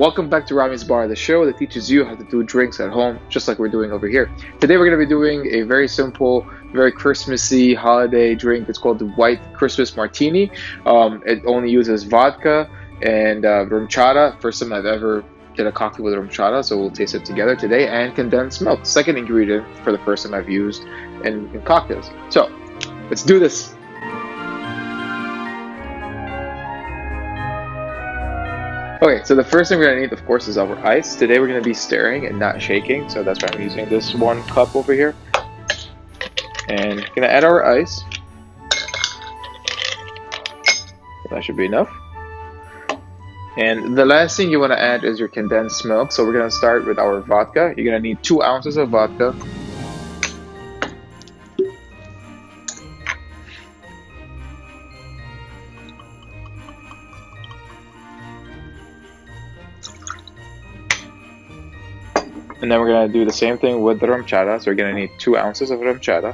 Welcome back to Rami's Bar, the show that teaches you how to do drinks at home, just like we're doing over here. Today we're going to be doing a very simple, very Christmassy holiday drink. It's called the White Christmas Martini. It only uses vodka and Rumchata. First time I've ever did a cocktail with Rumchata, so we'll taste it together today. And condensed milk, second ingredient for the first time I've used in cocktails. So let's do this. Okay, so the first thing we're going to need, of course, is our ice. Today we're going to be stirring and not shaking, so that's why I'm using this 1 cup over here. And we're going to add our ice. That should be enough. And the last thing you want to add is your condensed milk. So we're going to start with our vodka. You're going to need 2 ounces of vodka. And then we're going to do the same thing with the Rumchata. So we're going to need 2 ounces of Rumchata.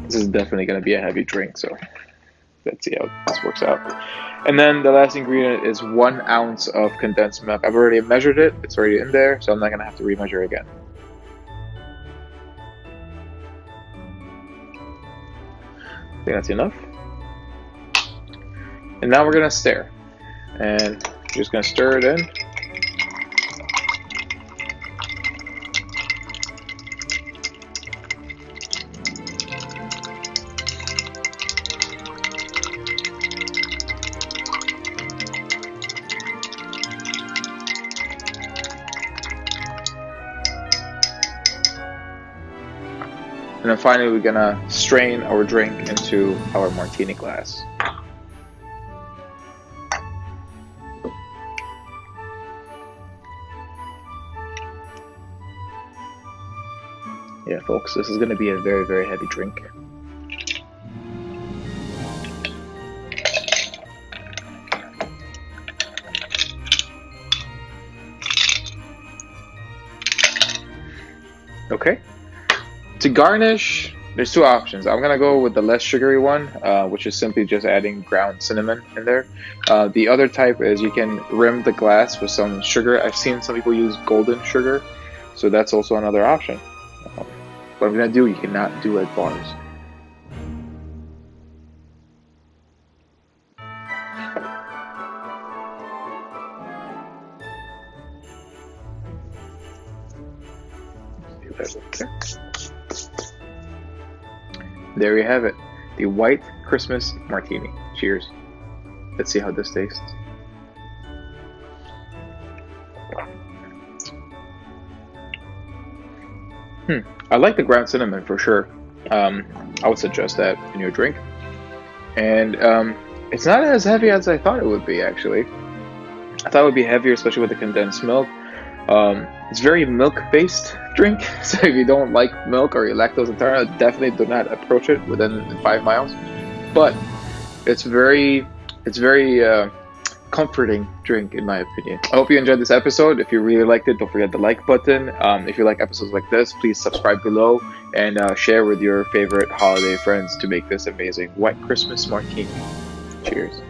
This is definitely going to be a heavy drink, so let's see how this works out. And then the last ingredient is 1 ounce of condensed milk. I've already measured it. It's already in there, so I'm not going to have to remeasure again. I think that's enough. And now we're going to stir. And we're just going to stir it in. And then finally, we're gonna strain our drink into our martini glass. Yeah, folks, this is gonna be a very, very heavy drink. Okay. To garnish, there's 2 options. I'm gonna go with the less sugary one, which is simply just adding ground cinnamon in there. The other type is you can rim the glass with some sugar. I've seen some people use golden sugar, so that's also another option. What I'm gonna do, you cannot do at bars. Okay. There you have it, the White Christmas Martini. Cheers. Let's see how this tastes. I like the ground cinnamon for sure. I would suggest that in your drink. And it's not as heavy as I thought it would be, actually. I thought it would be heavier, especially with the condensed milk. It's very milk-based drink, so if you don't like milk or you're lactose intolerant, definitely do not approach it within 5 miles. But it's very comforting drink in my opinion. I hope you enjoyed this episode. If you really liked it, don't forget the like button. If you like episodes like this, please subscribe below and share with your favorite holiday friends to make this amazing White Christmas Martini. Cheers.